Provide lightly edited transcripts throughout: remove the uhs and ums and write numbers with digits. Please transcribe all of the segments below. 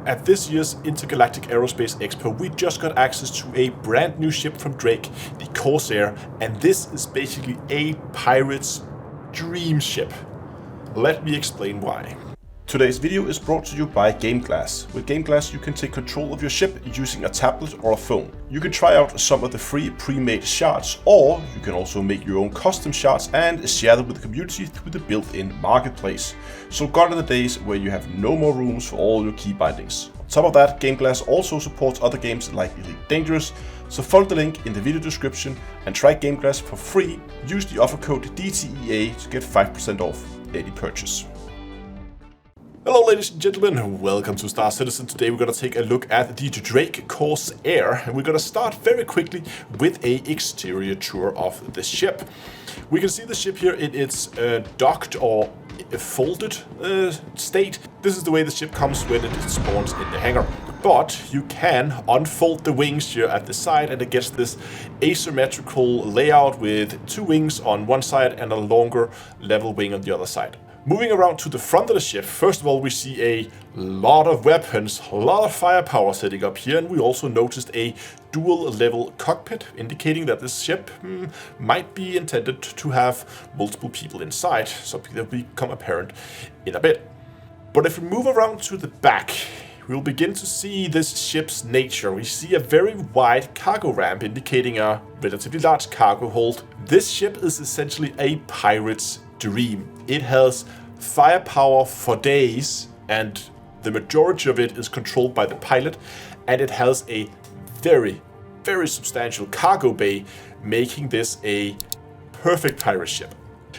At this year's Intergalactic Aerospace Expo, we just got access to a brand new ship from Drake, the Corsair, and this is basically a pirate's dream ship. Let me explain why. Today's video is brought to you by GameGlass. With GameGlass you can take control of your ship using a tablet or a phone. You can try out some of the free pre-made shards, or you can also make your own custom shards and share them with the community through the built-in marketplace. So gone are the days where you have no more rooms for all your key bindings. On top of that, GameGlass also supports other games like Elite Dangerous, so follow the link in the video description and try GameGlass for free. Use the offer code DTEA to get 5% off any purchase. Hello ladies and gentlemen, welcome to Star Citizen. Today we're going to take a look at the Drake Corsair, and we're going to start very quickly with an exterior tour of the ship. We can see the ship here in its docked or folded state. This is the way the ship comes when it spawns in the hangar. But you can unfold the wings here at the side, and it gets this asymmetrical layout with two wings on one side and a longer level wing on the other side. Moving around to the front of the ship, first of all we see a lot of weapons, a lot of firepower setting up here, and we also noticed a dual level cockpit, indicating that this ship might be intended to have multiple people inside, something that will become apparent in a bit. But if we move around to the back, we'll begin to see this ship's nature. We see a very wide cargo ramp, indicating a relatively large cargo hold. This ship is essentially a pirate's dream. It has firepower for days, and the majority of it is controlled by the pilot, and it has a very, very substantial cargo bay, making this a perfect pirate ship.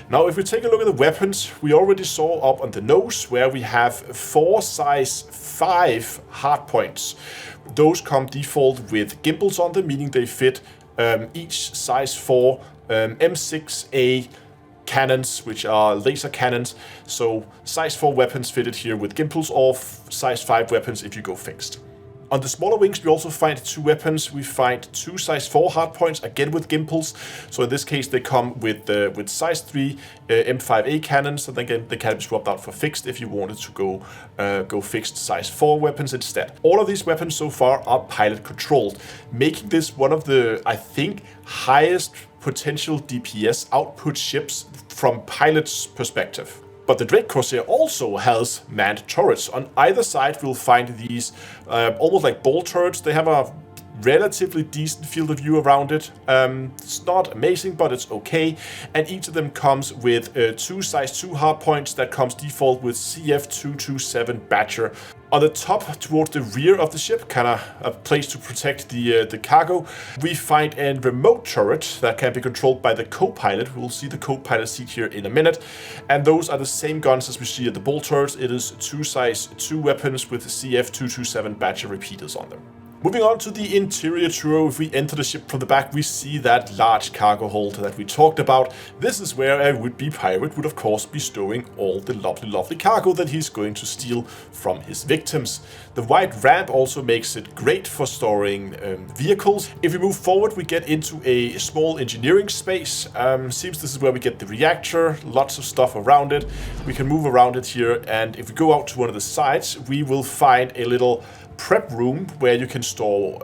Now, if we take a look at the weapons, we already saw up on the nose where we have 4 size 5 hardpoints. Those come default with gimbals on them, meaning they fit each size 4 M6A cannons, which are laser cannons. So size 4 weapons fitted here with gimbals, or size 5 weapons if you go fixed. On the smaller wings we also find 2 weapons. We find 2 size 4 hardpoints, again with gimbals. So in this case they come with size 3 M5A cannons, and again they can be swapped out for fixed if you wanted to go fixed size 4 weapons instead. All of these weapons so far are pilot controlled, making this one of the, I think, highest potential DPS output ships from pilot's perspective. But the Drake Corsair also has manned turrets. On either side we'll find these almost like ball turrets. They have a relatively decent field of view around it. It's not amazing, but it's okay. And each of them comes with 2 size 2 hardpoints that comes default with CF227 Badger. On the top, towards the rear of the ship, kind of a place to protect the cargo, we find a remote turret that can be controlled by the co-pilot. We'll see the co-pilot seat here in a minute. And those are the same guns as we see at the ball turrets. It is 2 size 2 weapons with CF227 Badger repeaters on them. Moving on to the interior tour, if we enter the ship from the back, we see that large cargo hold that we talked about. This is where a would-be pirate would of course be stowing all the lovely cargo that he's going to steal from his victims. The wide ramp also makes it great for storing vehicles. If we move forward, we get into a small engineering space. Seems this is where we get the reactor, lots of stuff around it. We can move around it here, and if we go out to one of the sides, we will find a little prep room where you can store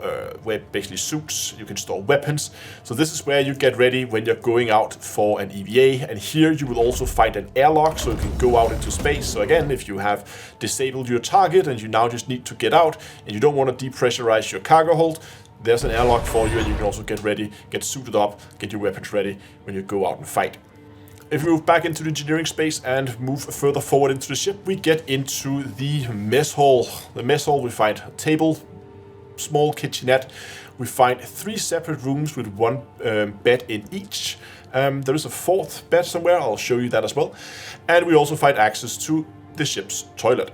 basically suits, you can store weapons. So this is where you get ready when you're going out for an EVA, and here you will also find an airlock so you can go out into space. So again, if you have disabled your target and you now just need to get out and you don't want to depressurize your cargo hold, there's an airlock for you, and you can also get ready, get suited up, get your weapons ready when you go out and fight. If we move back into the engineering space and move further forward into the ship, we get into the mess hall. The mess hall, we find a table, small kitchenette. We find 3 separate rooms with 1 bed in each. There is a 4th bed somewhere, I'll show you that as well. And we also find access to the ship's toilet.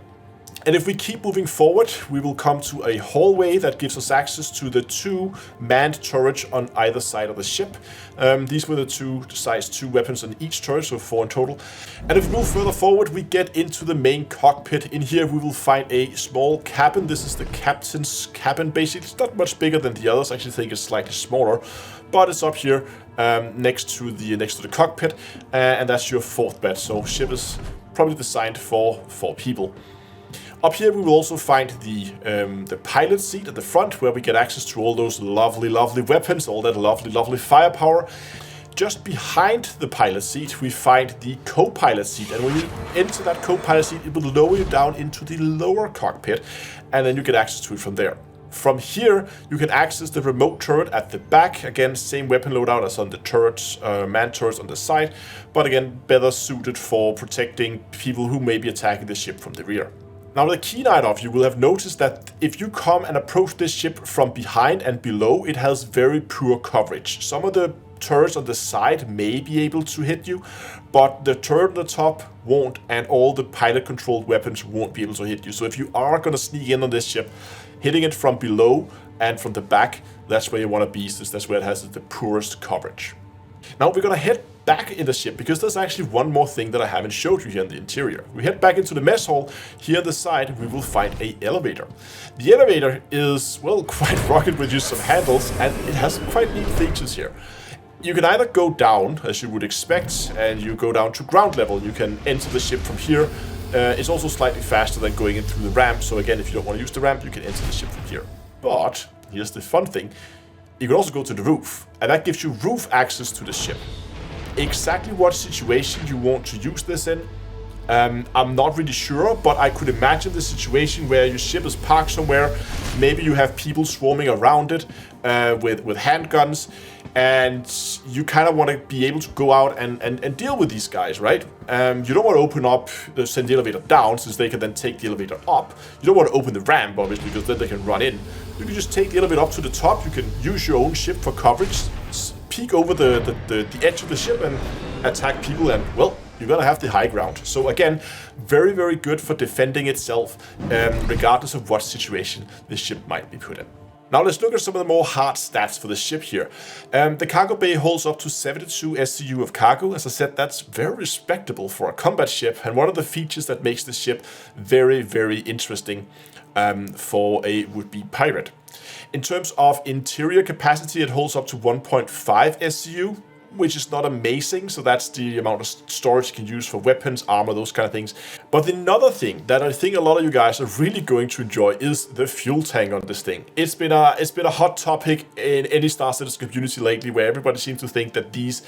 And if we keep moving forward, we will come to a hallway that gives us access to the 2 manned turrets on either side of the ship. These were the 2 size 2 weapons on each turret, so 4 in total. And if we move further forward, we get into the main cockpit. In here we will find a small cabin. This is the captain's cabin, basically. It's not much bigger than the others. I actually think it's slightly smaller, but it's up here next to the cockpit, and that's your 4th bed. So ship is probably designed for 4 people. Up here we will also find the pilot seat at the front, where we get access to all those lovely, lovely weapons, all that lovely, lovely firepower. Just behind the pilot seat we find the co-pilot seat, and when you enter that co-pilot seat it will lower you down into the lower cockpit, and then you get access to it from there. From here you can access the remote turret at the back. Again, same weapon loadout as on the turrets, man turrets on the side, but again better suited for protecting people who may be attacking the ship from the rear. Now, the keen-eyed of you will have noticed that if you come and approach this ship from behind and below, it has very poor coverage. Some of the turrets on the side may be able to hit you, but the turret on the top won't, and all the pilot-controlled weapons won't be able to hit you. So if you are going to sneak in on this ship, hitting it from below and from the back, that's where you want to be, since that's where it has the poorest coverage. Now we're going to head back in the ship, because there's actually one more thing that I haven't showed you here in the interior. We head back into the mess hall. Here on the side we will find an elevator. The elevator is, well, quite rocket with just some handles, and it has some quite neat features here. You can either go down, as you would expect, and you go down to ground level. You can enter the ship from here. It's also slightly faster than going in through the ramp, so again, if you don't want to use the ramp, you can enter the ship from here. But here's the fun thing. You can also go to the roof, and that gives you roof access to the ship. Exactly what situation you want to use this in, I'm not really sure, but I could imagine the situation where your ship is parked somewhere. Maybe you have people swarming around it with handguns, and you kind of want to be able to go out and deal with these guys, right? You don't want to open up, send the elevator down, since they can then take the elevator up. You don't want to open the ramp, obviously, because then they can run in. You can just take the elevator up to the top. You can use your own ship for coverage, peek over the edge of the ship and attack people, and, well, you're gonna have the high ground. So again, very, very good for defending itself, regardless of what situation the ship might be put in. Now let's look at some of the more hard stats for the ship here. The cargo bay holds up to 72 SCU of cargo. As I said, that's very respectable for a combat ship, and one of the features that makes the ship very, very interesting for a would-be pirate. In terms of interior capacity, it holds up to 1.5 SCU, which is not amazing, so that's the amount of storage you can use for weapons, armor, those kind of things. But another thing that I think a lot of you guys are really going to enjoy is the fuel tank on this thing. It's been a hot topic in any Star Citizen community lately, where everybody seems to think that these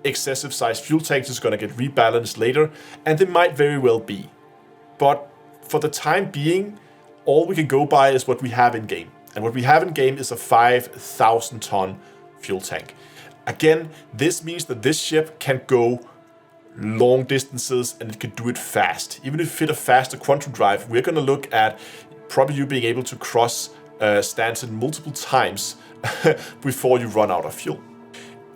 excessive sized fuel tanks is going to get rebalanced later, and they might very well be. But for the time being, all we can go by is what we have in game. And what we have in game is a 5,000 ton fuel tank. Again, this means that this ship can go long distances, and it can do it fast. Even if you fit a faster quantum drive, we're going to look at probably you being able to cross Stanton multiple times before you run out of fuel.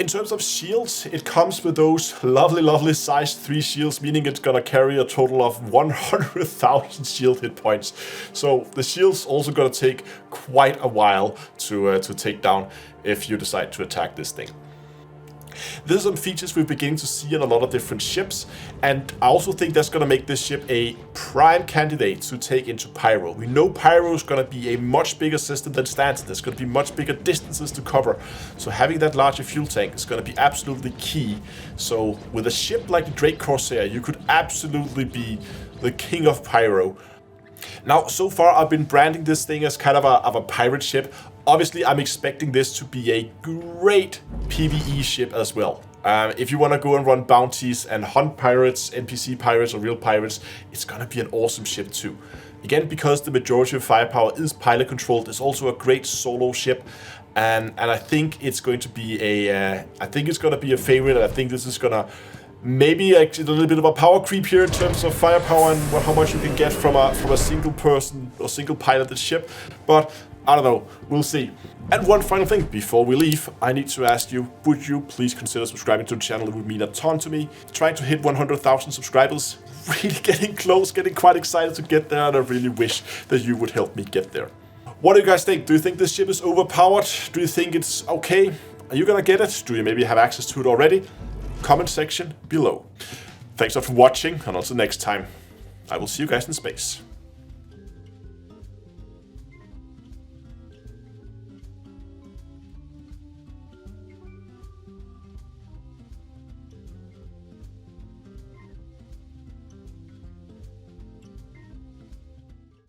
In terms of shields, it comes with those lovely, lovely size 3 shields, meaning it's gonna carry a total of 100,000 shield hit points. So the shield's also gonna take quite a while to take down if you decide to attack this thing. These are some features we're beginning to see in a lot of different ships, and I also think that's going to make this ship a prime candidate to take into Pyro. We know Pyro is going to be a much bigger system than Stanton. There's going to be much bigger distances to cover, so having that larger fuel tank is going to be absolutely key. So with a ship like the Drake Corsair, you could absolutely be the king of Pyro. Now, so far I've been branding this thing as kind of a pirate ship. Obviously, I'm expecting this to be a great PvE ship as well. If you want to go and run bounties and hunt pirates, NPC pirates or real pirates, it's going to be an awesome ship too. Again, because the majority of firepower is pilot controlled, it's also a great solo ship. And I think it's going to be a favorite. And I think this is going to maybe a little bit of a power creep here in terms of firepower and how much you can get from a single person or single piloted ship. But I don't know, we'll see. And one final thing before we leave, I need to ask you, would you please consider subscribing to the channel? It would mean a ton to me. Trying to hit 100,000 subscribers, really getting close, getting quite excited to get there, and I really wish that you would help me get there. What do you guys think? Do you think this ship is overpowered? Do you think it's okay? Are you gonna get it? Do you maybe have access to it already? Comment section below. Thanks a lot for watching, and until next time, I will see you guys in space.